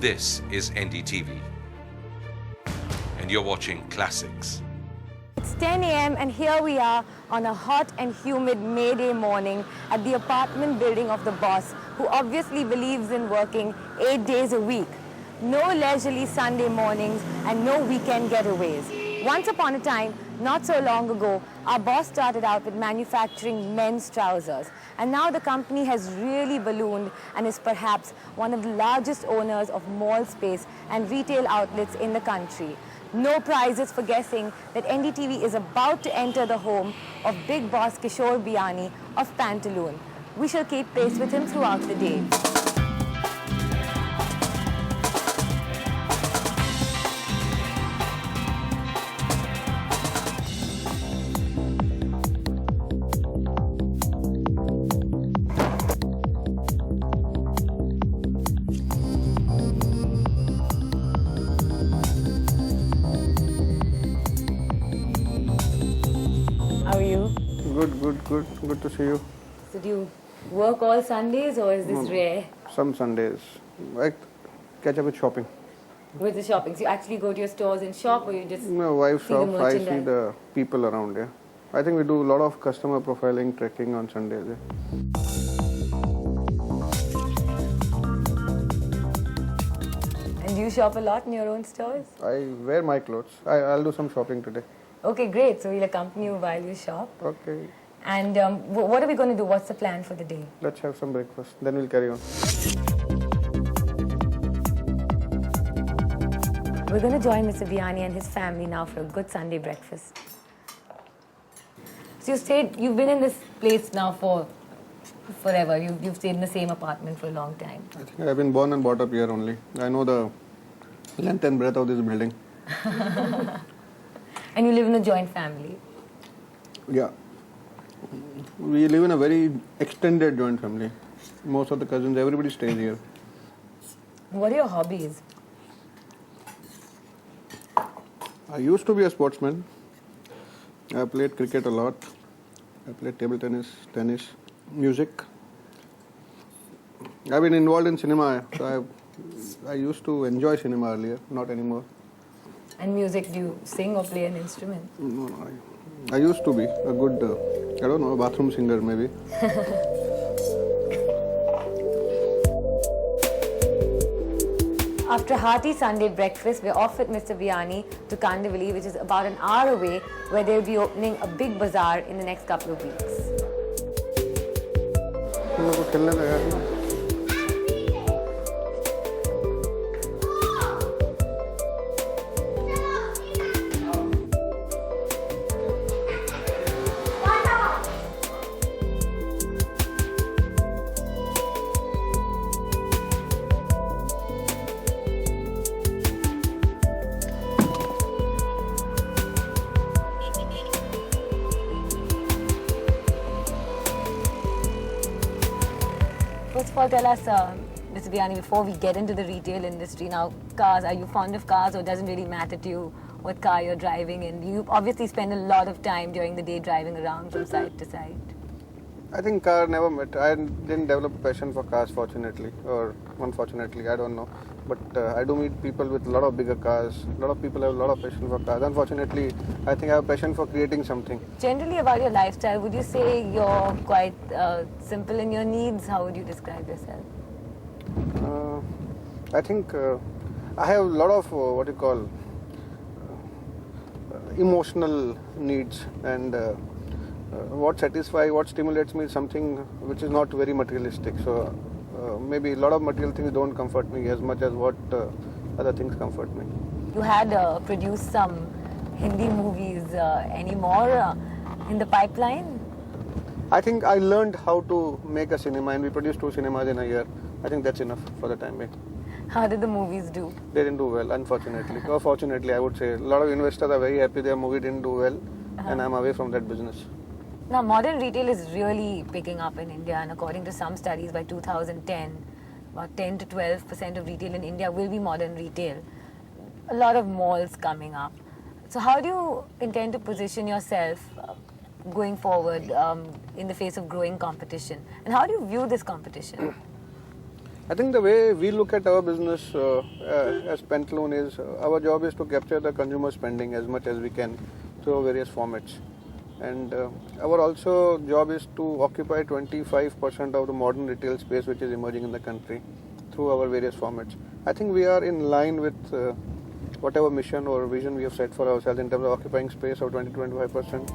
This is Ndtv, and you're watching Classics. It's 10 a.m. and here we are on a hot and humid May Day morning at the apartment building of the boss, who obviously believes in working 8 days a week. No leisurely Sunday mornings and no weekend getaways. Once upon a time, not so long ago, our boss started out with manufacturing men's trousers. And now the company has really ballooned and is perhaps one of the largest owners of mall space and retail outlets in the country. No prizes for guessing that Ndtv is about to enter the home of big boss Kishore Biyani of Pantaloons. We shall keep pace with him throughout the day. How are you? Good to see you. So do you work all Sundays or is this rare? Some Sundays. I catch up with shopping. With the shopping? So you actually go to your stores and shop, or you just No, wife see the shop, I see merchandise? the people around here. I think we do a lot of customer profiling, tracking on Sundays. And do you shop a lot in your own stores? I wear my clothes. I'll do some shopping today. Okay, great. So we'll accompany you while you shop. Okay, And what are we going to do? What's the plan for the day? let's have some breakfast. Then we'll carry on. We're going to join Mr. Biyani and his family now for a good Sunday breakfast. So you've been in this place now for forever. You've stayed in the same apartment for a long time. I think I've been born and brought up here only. I know the length and breadth of this building. And you live in a joint family. Yeah. We live in a very extended joint family. Most of the cousins, everybody stays here. What are your hobbies? I used to be a sportsman. I played cricket a lot. I played table tennis, music. I've been involved in cinema. So I used to enjoy cinema earlier, not anymore. And music, do you sing or play an instrument? No, I used to be a good, I don't know, bathroom singer maybe. After a hearty Sunday breakfast, we're off with Mr. Biyani to Ndtv, which is about an hour away, where they'll be opening a big bazaar in the next couple of weeks. तुम लोग को खेलने दो यार। First of all, tell us, Mr. Biyani, before we get into the retail industry now, cars, are you fond of cars, or it doesn't really matter to you what car you're driving in? You obviously spend a lot of time during the day driving around from side to side. I think car never met. I didn't develop a passion for cars, fortunately, or unfortunately, I don't know. But I do meet people with a lot of bigger cars. A lot of people have a lot of passion for cars. Unfortunately, I think I have a passion for creating something. Generally, about your lifestyle, would you say you're quite simple in your needs? How would you describe yourself? I think I have a lot of what you call emotional needs, and what stimulates me is something which is not very materialistic. So maybe a lot of material things don't comfort me as much as what other things comfort me. You had produced some Hindi movies. Any more in the pipeline? I think I learned how to make a cinema, and we produced 2 cinemas in a year. I think that's enough for the time being. How did the movies do? They didn't do well, unfortunately. Or fortunately, I would say. A lot of investors are very happy their movie didn't do well, and I'm away from that business. Now, modern retail is really picking up in India, and according to some studies, by 2010, about 10 to 12% of retail in India will be modern retail. A lot of malls coming up. So how do you intend to position yourself going forward in the face of growing competition? And how do you view this competition? I think the way we look at our business as Pantaloon is our job is to capture the consumer spending as much as we can through various formats. And our also job is to occupy 25% of the modern retail space which is emerging in the country through our various formats. I think we are in line with whatever mission or vision we have set for ourselves in terms of occupying space of 20-25%.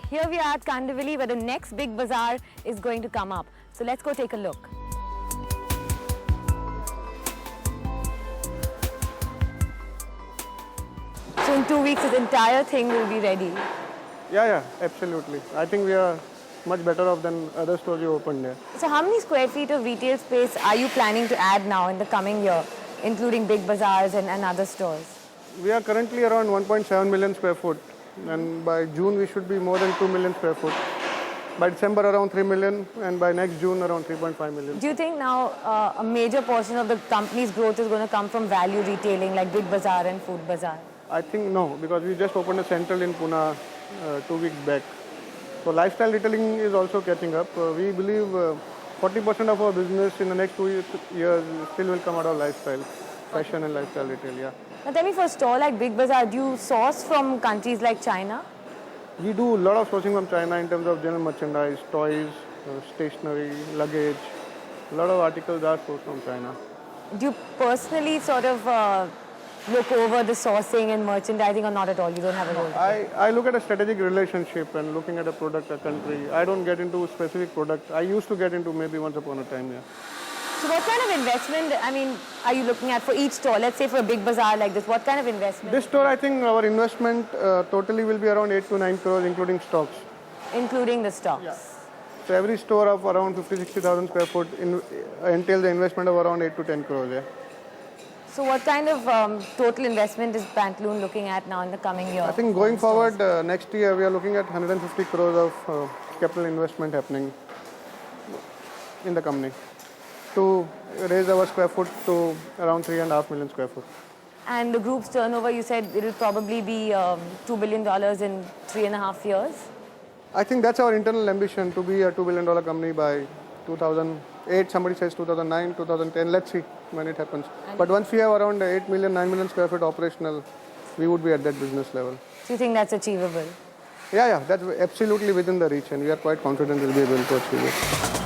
Here we are at Kandivali, where the next big bazaar is going to come up. So let's go take a look. So in 2 weeks, this entire thing will be ready. Yeah, absolutely. I think we are much better off than other stores you opened there. So how many square feet of retail space are you planning to add now in the coming year, including big bazaars and other stores? We are currently around 1.7 million square foot, and by June we should be more than 2 million square foot. By December around 3 million, and by next June around 3.5 million. Do you think now a major portion of the company's growth is going to come from value retailing like Big Bazaar and Food Bazaar? I think no, because we just opened a central in Pune 2 weeks back. So lifestyle retailing is also catching up. We believe 40% of our business in the next 2 years still will come out of lifestyle, fashion and lifestyle retail, yeah. Now tell me, for a store like Big Bazaar, do you source from countries like China? We do a lot of sourcing from China in terms of general merchandise, toys, stationery, luggage. A lot of articles are sourced from China. Do you personally sort of look over the sourcing and merchandising, or not at all? You don't have a role to play? I look at a strategic relationship and looking at a product, a country. I don't get into specific product. I used to get into maybe once upon a time, yeah. So what kind of investment, are you looking at for each store? Let's say for a Big Bazaar like this, what kind of investment? This store, I think our investment totally will be around 8 to 9 crores, including stocks. Including the stocks? Yeah. So every store of around 50-60,000 square foot entails the investment of around 8 to 10 crores, yeah. So what kind of total investment is Pantaloon looking at now in the coming year? I think going forward, next year we are looking at 150 crores of capital investment happening in the company to raise our square foot to around 3.5 million square foot. And the group's turnover, you said it will probably be $2 billion in 3.5 years? I think that's our internal ambition, to be a $2 billion company by 2008. Somebody says 2009, 2010. Let's see when it happens. But once we have around 8 million, 9 million square feet operational, we would be at that business level. Do you think that's achievable? Yeah, that's absolutely within the reach, and we are quite confident we'll be able to achieve it.